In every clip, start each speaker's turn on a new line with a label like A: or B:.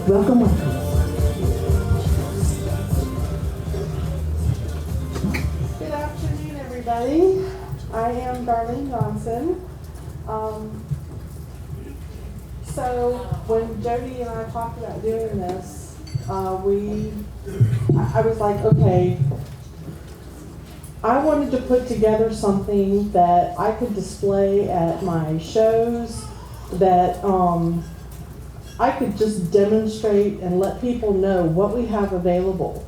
A: Welcome, welcome. Good afternoon, everybody. I am Darlene Johnson. So when Jody and I talked about doing this, I was like, okay, I wanted to put together something that I could display at my shows, that I could just demonstrate and let people know what we have available.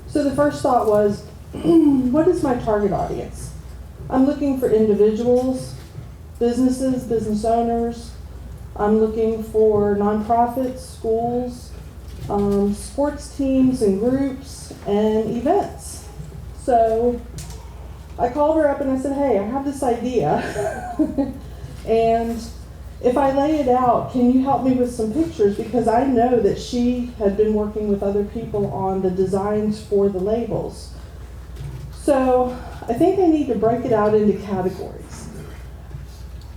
A: So the first thought was, what is my target audience? I'm looking for individuals, businesses, business owners. I'm looking for nonprofits, schools, sports teams and groups, and events. So I called her up and I said, hey, I have this idea. And if I lay it out, can you help me with some pictures? Because I know that she had been working with other people on the designs for the labels. So I think I need to break it out into categories.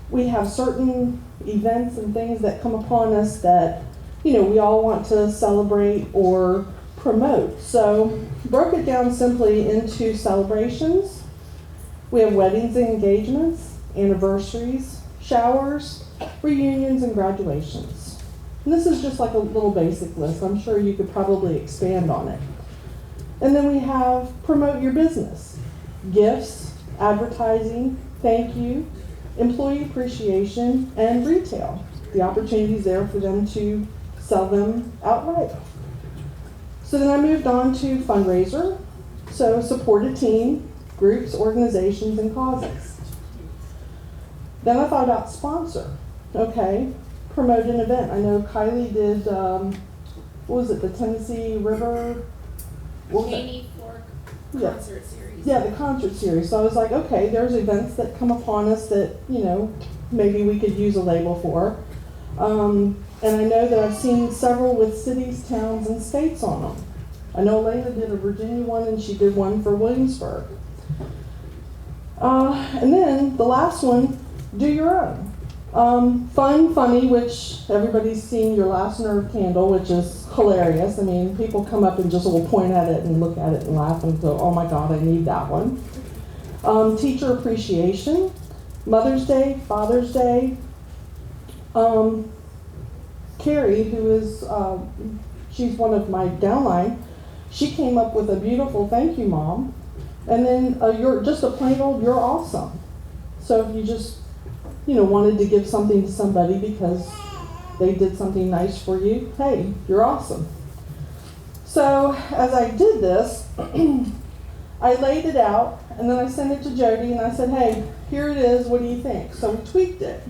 A: We have certain events and things that come upon us that, we all want to celebrate or promote. So broke it down simply into celebrations. We have weddings and engagements, anniversaries, showers, reunions, and graduations. And this is just like a little basic list. I'm sure you could probably expand on it. And then we have promote your business, gifts, advertising, thank you, employee appreciation, and retail. The opportunities there for them to sell them outright. So then I moved on to fundraiser. So support a team, groups, organizations, and causes. Then I thought about sponsor. Okay, promote an event. I know Kylie did, what was it, the Tennessee River?
B: Caney Fork concert series.
A: Yeah, the concert series. So I was like, okay, there's events that come upon us that, maybe we could use a label for. And I know that I've seen several with cities, towns, and states on them. I know Elena did a Virginia one and she did one for Williamsburg. And then the last one, do your own. Fun, funny, which everybody's seen Your Last Nerve candle, which is hilarious. I mean, people come up and just will point at it and look at it and laugh and go, oh my God, I need that one. Teacher appreciation, Mother's Day, Father's Day. Carrie, who is, she's one of my downline, she came up with a beautiful thank you, Mom. And then you're just a plain old, you're awesome. So if you just, wanted to give something to somebody because they did something nice for you, hey, you're awesome. So as I did this, I laid it out and then I sent it to Jody and I said, hey, here it is, what do you think? So we tweaked it.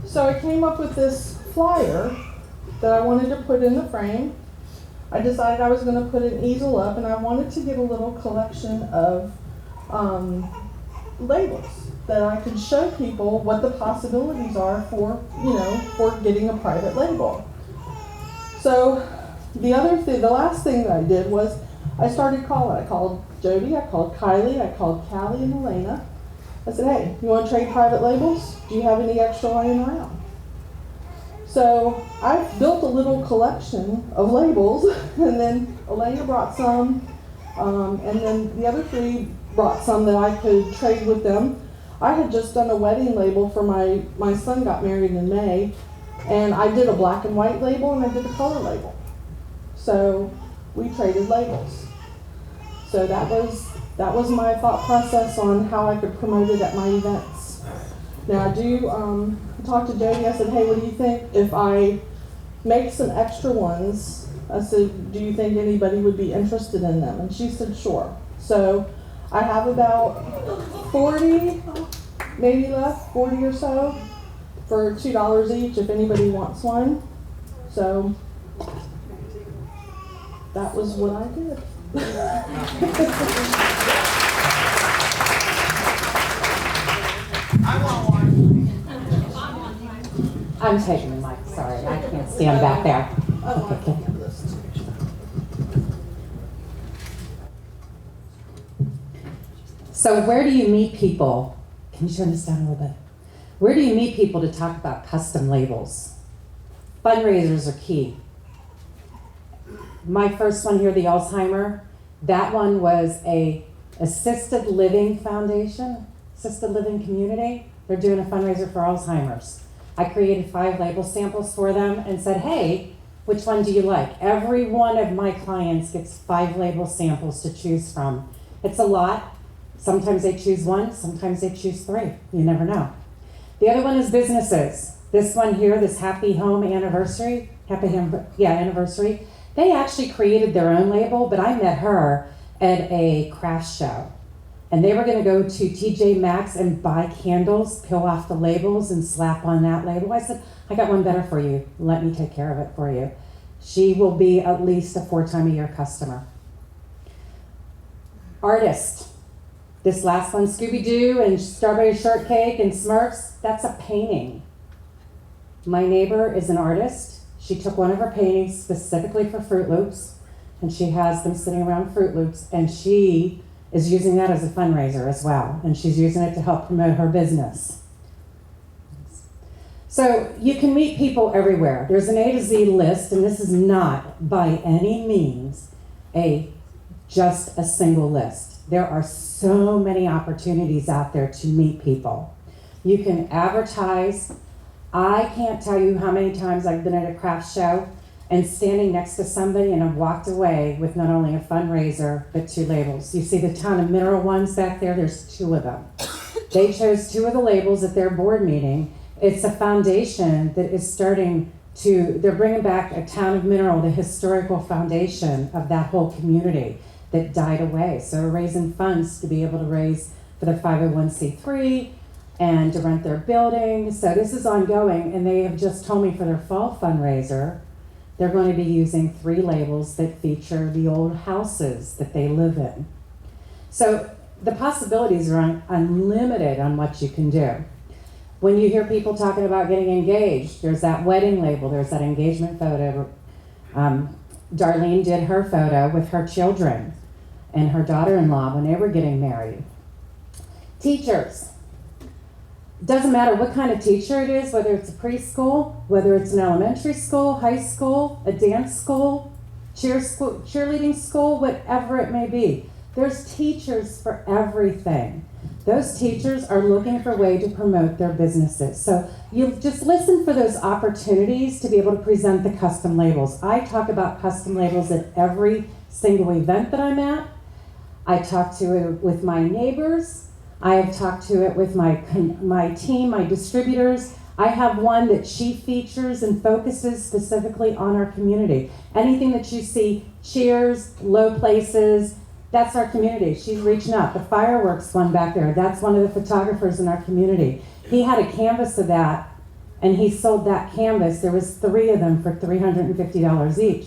A: So I came up with this flyer that I wanted to put in the frame. I decided I was going to put an easel up and I wanted to get a little collection of labels that I could show people what the possibilities are for, for getting a private label. So the last thing that I did was I started calling. I called Jody, I called Kylie, I called Callie and Elena. I said, hey, you want to trade private labels? Do you have any extra lying around? So I built a little collection of labels, and then Elena brought some, and then the other three brought some that I could trade with them. I had just done a wedding label for my son got married in May, and I did a black and white label and I did a color label. So we traded labels. So that was my thought process on how I could promote it at my events. Now I do talk to Jody. I said, hey, what do you think if I make some extra ones? I said, do you think anybody would be interested in them? And she said, sure. So I have about 40, maybe left, 40 or so, for $2 each if anybody wants one. So that was what I did.
C: I want one.
D: I'm taking the mic, sorry, I can't stand back there. Okay. So where do you meet people? Can you turn this down a little bit? Where do you meet people to talk about custom labels? Fundraisers are key. My first one here, the Alzheimer, that one was a assisted living foundation, assisted living community. They're doing a fundraiser for Alzheimer's. I created 5 label samples for them and said, hey, which one do you like? Every one of my clients gets 5 label samples to choose from. It's a lot. Sometimes they choose 1, sometimes they choose 3. You never know. The other one is businesses. This one here, this Happy Home Anniversary, anniversary. They actually created their own label, but I met her at a craft show. And they were gonna go to TJ Maxx and buy candles, peel off the labels and slap on that label. I said, I got one better for you. Let me take care of it for you. She will be at least a 4-time-a-year customer. Artist. This last one, Scooby-Doo and Strawberry Shortcake and Smurfs, that's a painting. My neighbor is an artist. She took one of her paintings specifically for Fruit Loops, and she has them sitting around Fruit Loops, and she is using that as a fundraiser as well, and she's using it to help promote her business. So you can meet people everywhere. There's an A to Z list, and this is not by any means just a single list. There are so many opportunities out there to meet people. You can advertise. I can't tell you how many times I've been at a craft show and standing next to somebody and I've walked away with not only a fundraiser, but 2 labels. You see the ton of mineral ones back there, there's 2 of them. They chose 2 of the labels at their board meeting. It's a foundation that is they're bringing back a town of mineral, the historical foundation of that whole community that died away. So we're raising funds to be able to raise for their 501c3 and to rent their building. So this is ongoing, and they have just told me for their fall fundraiser, they're going to be using 3 labels that feature the old houses that they live in. So the possibilities are unlimited on what you can do. When you hear people talking about getting engaged, there's that wedding label, there's that engagement photo. Darlene did her photo with her children and her daughter-in-law when they were getting married. Teachers. Doesn't matter what kind of teacher it is, whether it's a preschool, whether it's an elementary school, high school, a dance school, cheerleading school, whatever it may be. There's teachers for everything. Those teachers are looking for a way to promote their businesses. So you just listen for those opportunities to be able to present the custom labels. I talk about custom labels at every single event that I'm at. I talk to it with my neighbors. I have talked to it with my team, my distributors. I have one that she features and focuses specifically on our community. Anything that you see, cheers, low places, that's our community. She's reaching out. The fireworks one back there, that's one of the photographers in our community. He had a canvas of that, and he sold that canvas. There was 3 of them for $350 each.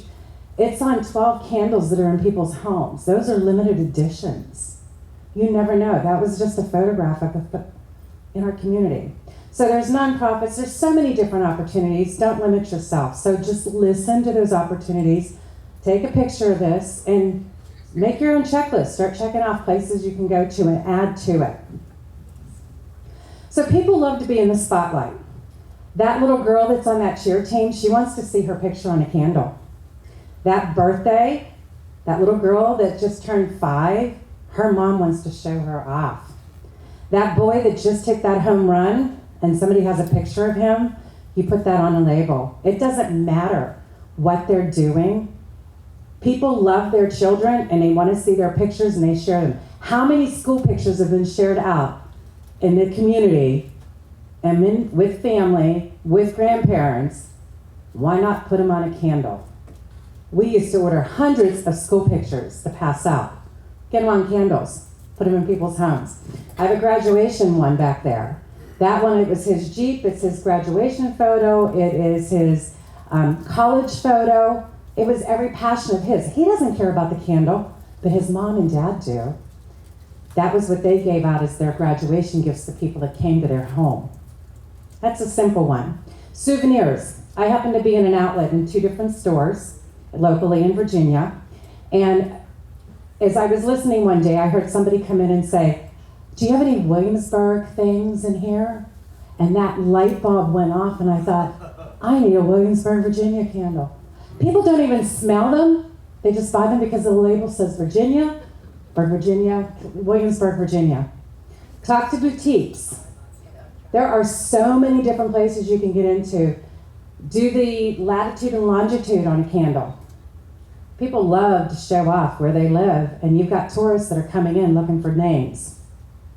D: It's on 12 candles that are in people's homes. Those are limited editions. You never know. That was just a photograph in our community. So there's nonprofits. There's so many different opportunities. Don't limit yourself. So just listen to those opportunities. Take a picture of this and make your own checklist. Start checking off places you can go to and add to it. So people love to be in the spotlight. That little girl that's on that cheer team, she wants to see her picture on a candle. That birthday, that little girl that just turned 5, her mom wants to show her off. That boy that just hit that home run and somebody has a picture of him, you put that on a label. It doesn't matter what they're doing. People love their children and they want to see their pictures and they share them. How many school pictures have been shared out in the community and with family, with grandparents? Why not put them on a candle? We used to order hundreds of school pictures to pass out. Get them on candles, put them in people's homes. I have a graduation one back there. That one, it was his Jeep, it's his graduation photo, it is his college photo. It was every passion of his. He doesn't care about the candle, but his mom and dad do. That was what they gave out as their graduation gifts to people that came to their home. That's a simple one. Souvenirs. I happen to be in an outlet in 2 different stores locally in Virginia, and as I was listening one day, I heard somebody come in and say, do you have any Williamsburg things in here? And that light bulb went off and I thought, I need a Williamsburg, Virginia candle. People don't even smell them They just buy them because the label says Virginia, Williamsburg, Virginia. Talk to boutiques. There are so many different places you can get into. Do the latitude and longitude on a candle. People love to show off where they live, and you've got tourists that are coming in looking for names.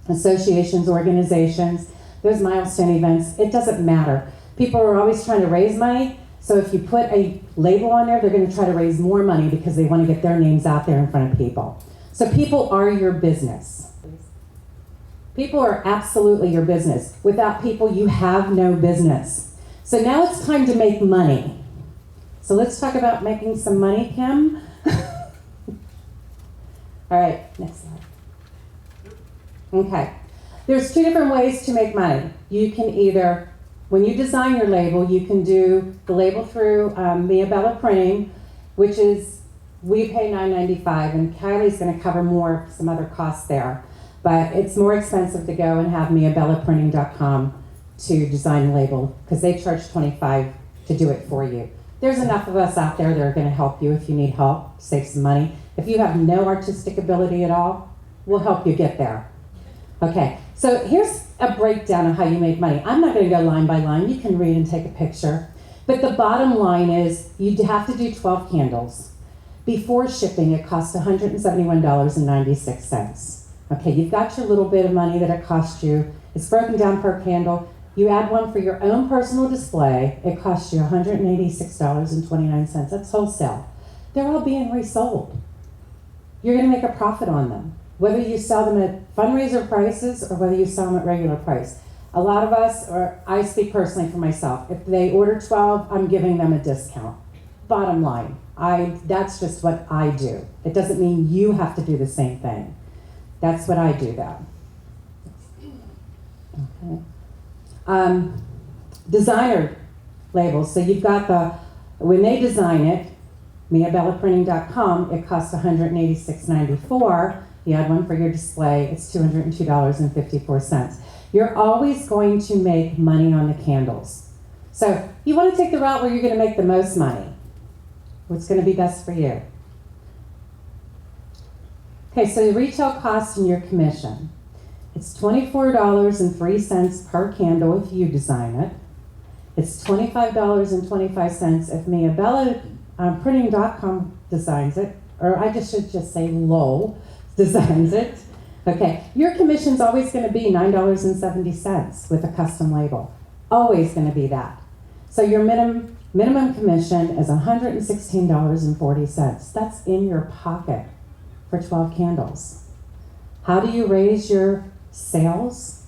D: Associations, organizations, there's milestone events, it doesn't matter. People are always trying to raise money, so if you put a label on there, they're going to try to raise more money because they want to get their names out there in front of people. So people are your business. People are absolutely your business. Without people, you have no business. So now it's time to make money. So let's talk about making some money, Kim. All right, next slide. Okay, there's two different ways to make money. You can either, when you design your label, you can do the label through Mia Bella Printing, which is, we pay $9.95, and Kylie's gonna cover more, some other costs there. But it's more expensive to go and have miabellaprinting.com to design a label, because they charge $25 to do it for you. There's enough of us out there that are gonna help you if you need help, save some money. If you have no artistic ability at all, we'll help you get there. Okay, so here's a breakdown of how you make money. I'm not gonna go line by line, you can read and take a picture. But the bottom line is, you have to do 12 candles. Before shipping, it costs $171.96. Okay, you've got your little bit of money that it costs you. It's broken down per candle. You add one for your own personal display, it costs you $186.29. That's wholesale. They're all being resold. You're gonna make a profit on them, whether you sell them at fundraiser prices or whether you sell them at regular price. A lot of us, or I speak personally for myself, if they order 12, I'm giving them a discount. Bottom line, that's just what I do. It doesn't mean you have to do the same thing. That's what I do though. Okay. Designer labels. So you've got when they design it, miabellaprinting.com, it costs $186.94. You add one for your display, it's $202.54. You're always going to make money on the candles. So you want to take the route where you're going to make the most money. What's going to be best for you? Okay, so the retail cost and your commission. It's $24.03 per candle if you design it. It's $25.25 if miabellaprinting.com designs it, or I should just say Lowell designs it. Okay, your commission's always going to be $9.70 with a custom label. Always going to be that. So your minimum commission is $116.40. That's in your pocket for 12 candles. How do you raise your sales?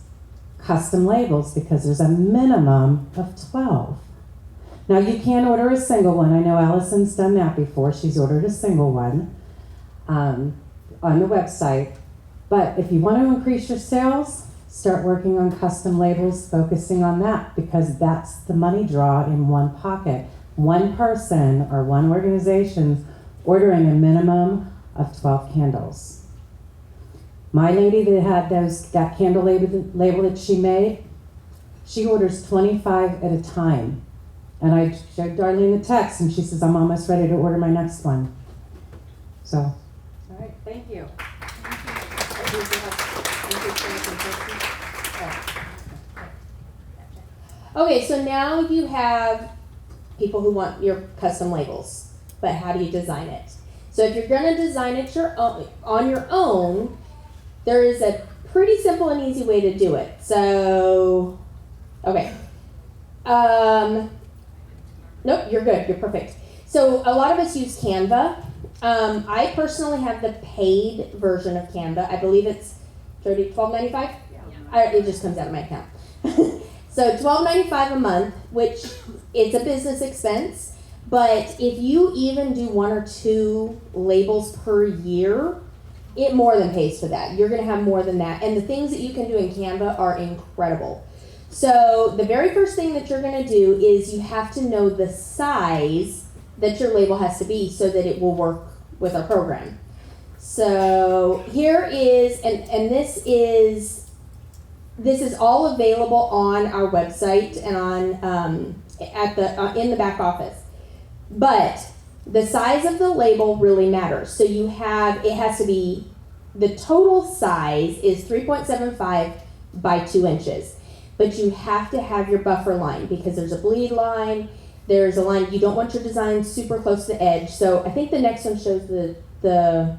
D: Custom labels, because there's a minimum of 12. Now you can order a single one. I know Allison's done that before. She's ordered a single one on the website. But if you want to increase your sales, start working on custom labels, focusing on that, because that's the money draw in one pocket. One person or one organization ordering a minimum of 12 candles. My lady that had that candle label that she made, she orders 25 at a time. And I showed Darlene the text, and she says, I'm almost ready to order my next one. So, all right, thank you.
B: Okay, so now you have people who want your custom labels, but how do you design it? So if you're gonna design it on your own, there is a pretty simple and easy way to do it. So, okay. Nope, you're good, you're perfect. So a lot of us use Canva. I personally have the paid version of Canva. I believe it's $12.95? Yeah. It just comes out of my account. So $12.95 a month, which it's a business expense, but if you even do 1 or 2 labels per year, it more than pays for that. You're gonna have more than that. And the things that you can do in Canva are incredible. So the very first thing that you're gonna do is you have to know the size that your label has to be so that it will work with our program. So here is, and this is all available on our website and on in the back office. But The size of the label really matters. So it has to be, the total size is 3.75 by 2 inches. But you have to have your buffer line because there's a bleed line, there's a line, you don't want your design super close to the edge. So I think the next one shows there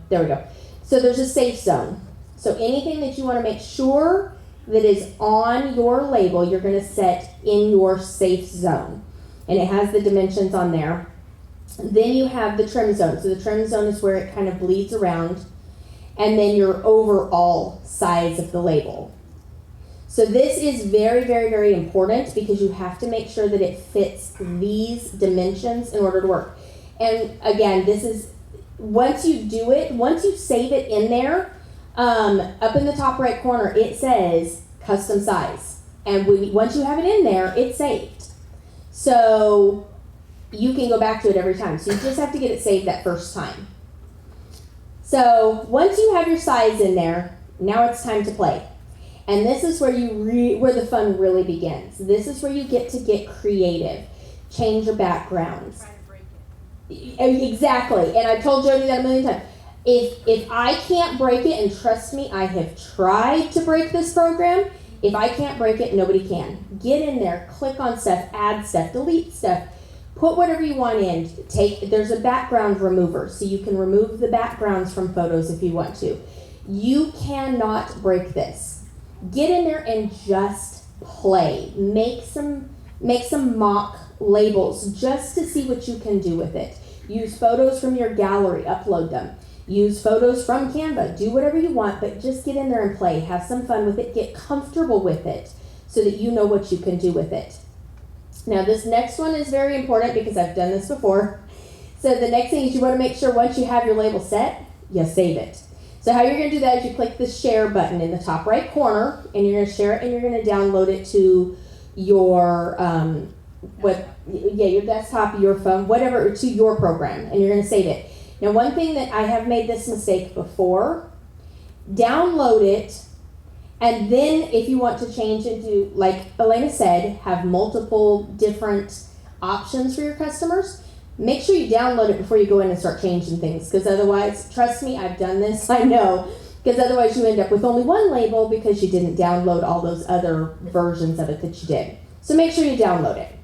B: we go. So there's a safe zone. So anything that you want to make sure that is on your label, you're going to set in your safe zone. And it has the dimensions on there. Then you have the trim zone. So the trim zone is where it kind of bleeds around. And then your overall size of the label. So this is very, very, very important because you have to make sure that it fits these dimensions in order to work. And again, this is, once you do it, once you save it in there, up in the top right corner, it says custom size. And once you have it in there, it's saved. So you can go back to it every time. So you just have to get it saved that first time. So once you have your size in there, now it's time to play. And this is where where the fun really begins. This is where you get to get creative, change your backgrounds.
C: Try to break it.
B: Exactly, and I've told Jody that a million times. If I can't break it, and trust me, I have tried to break this program. If I can't break it, nobody can. Get in there, click on stuff, add stuff, delete stuff, put whatever you want in. There's a background remover, so you can remove the backgrounds from photos if you want to. You cannot break this. Get in there and just play. Make some mock labels just to see what you can do with it. Use photos from your gallery, upload them. Use photos from Canva. Do whatever you want, but just get in there and play. Have some fun with it. Get comfortable with it so that you know what you can do with it. Now, this next one is very important because I've done this before. So the next thing is you want to make sure once you have your label set, you save it. So how you're going to do that is you click the share button in the top right corner, and you're going to share it, and you're going to download it to your your desktop, your phone, whatever, to your program, and you're going to save it. Now, one thing that I have made this mistake before, download it, and then if you want to change it to, like Elena said, have multiple different options for your customers, make sure you download it before you go in and start changing things, because otherwise, trust me, I've done this, I know, because otherwise you end up with only one label because you didn't download all those other versions of it that you did. So make sure you download it.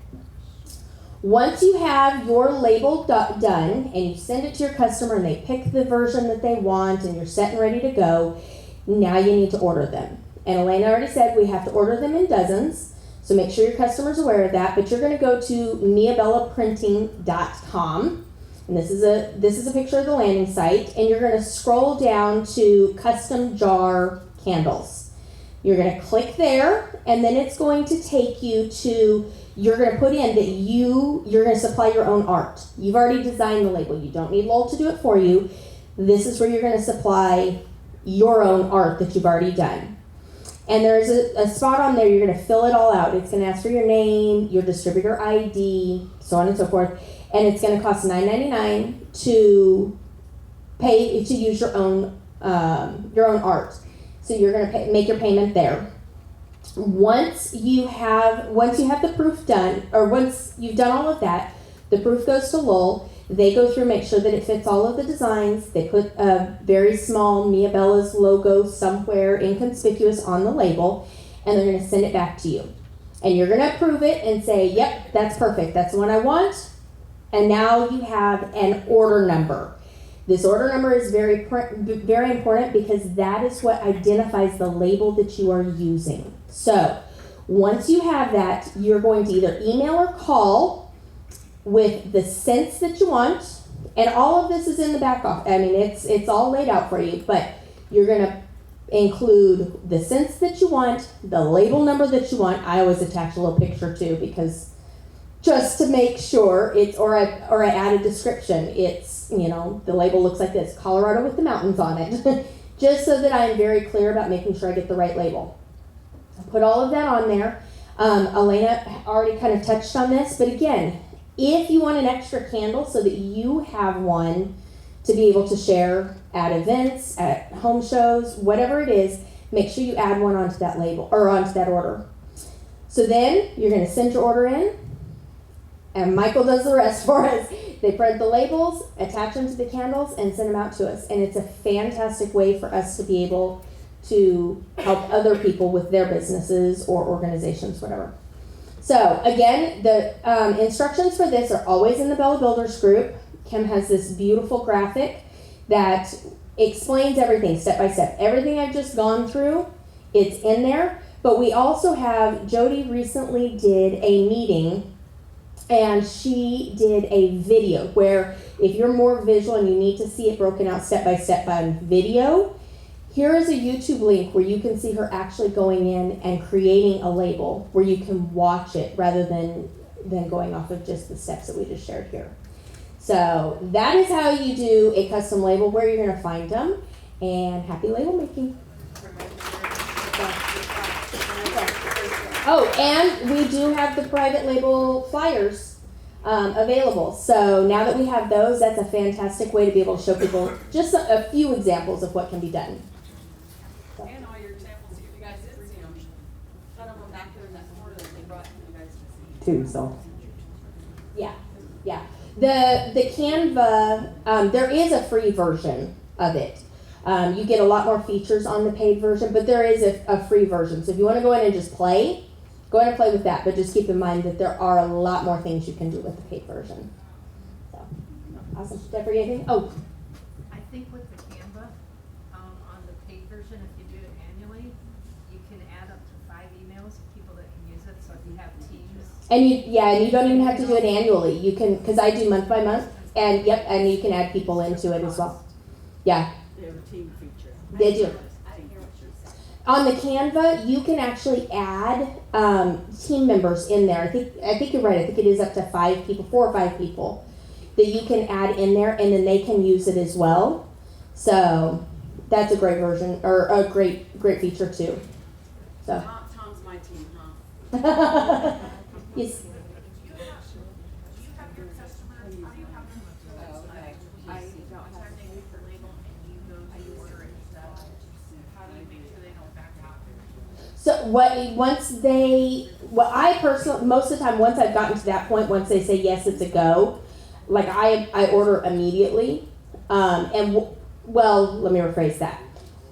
B: Once you have your label done and you send it to your customer and they pick the version that they want and you're set and ready to go, now you need to order them. And Elena already said we have to order them in dozens, so make sure your customer's aware of that. But you're going to go to miabellaprinting.com, and this is a picture of the landing site, and you're going to scroll down to custom jar candles. You're going to click there, and then it's going to take you to, you're going to put in that you're going to supply your own art. You've already designed the label. You don't need Lowell to do it for you. This is where you're going to supply your own art that you've already done. And there's a spot on there, you're going to fill it all out. It's going to ask for your name, your distributor ID, so on and so forth. And it's going to cost $9.99 to pay to use your own art. So you're going to make your payment there. Once you have the proof done, or once you've done all of that, the proof goes to Lowell. They go through, make sure that it fits all of the designs. They put a very small Mia Bella's logo somewhere inconspicuous on the label, and they're going to send it back to you. And you're going to approve it and say, yep, that's perfect. That's the one I want. And now you have an order number. This order number is very important because that is what identifies the label that you are using. So once you have that, you're going to either email or call with the scents that you want, and all of this is in the back office. I mean, it's all laid out for you, but you're going to include the scents that you want, the label number that you want. I always attach a little picture too, because just to make sure or I add a description. It's, the label looks like this, Colorado with the mountains on it, just so that I am very clear about making sure I get the right label. Put all of that on there. Elena already kind of touched on this, but again, if you want an extra candle so that you have one to be able to share at events, at home shows, whatever it is, make sure you add one onto that label or onto that order. So then you're going to send your order in, and Michael does the rest for us. They print the labels, attach them to the candles, and send them out to us. And it's a fantastic way for us to be able to help other people with their businesses or organizations, whatever. So again, the instructions for this are always in the Bella Builders group. Kim has this beautiful graphic that explains everything step by step. Everything I've just gone through, it's in there. But we also have, Jody recently did a meeting, and she did a video where if you're more visual and you need to see it broken out step by step on video, here is a YouTube link where you can see her actually going in and creating a label where you can watch it rather than going off of just the steps that we just shared here. So that is how you do a custom label, where you're going to find them, and happy label making. Oh, and we do have the private label flyers available. So now that we have those, that's a fantastic way to be able to show people just a few examples of what can be done.
C: And all your examples, if you guys didn't see them, none of them back there in that corner that they brought to you guys to see.
D: Too, so.
B: Yeah. The Canva, there is a free version of it. You get a lot more features on the paid version, but there is a free version. So if you want to go in and just play, go ahead and play with that. But just keep in mind that there are a lot more things you can do with the paid version. So, awesome. Did I forget anything? Oh,
E: I think with the Canva, on the paid version, if you do it annually, you can add up to 5 emails of people that can use it. So if you have teams.
B: and you don't even have to do it annually. You can, because I do month by month, and and you can add people into it as well. Yeah.
F: They have a team feature.
B: They do. On the Canva, you can actually add team members in there. I think you're right. I think it is up to 5 people, 4 or 5 people that you can add in there, and then they can use it as well. So that's a great version, or a great feature too. So.
F: Tom's my team, huh?
B: Yes. So I personally, most of the time, once I've gotten to that point, once they say yes, it's a go, like I order immediately. Let me rephrase that.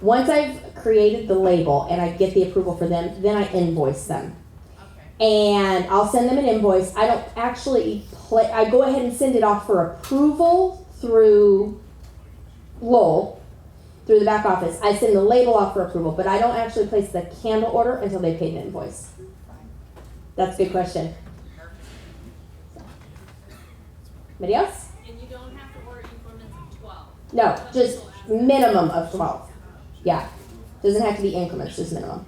B: Once I've created the label and I get the approval for them, then I invoice them. And I'll send them an invoice. I don't actually I go ahead and send it off for approval through Lowell, through the back office. I send the label off for approval, but I don't actually place the candle order until they pay an invoice. That's a good question. Anybody else?
C: And you don't have to order increments of 12.
B: No, just minimum of 12. Yeah. Doesn't have to be increments, just minimum.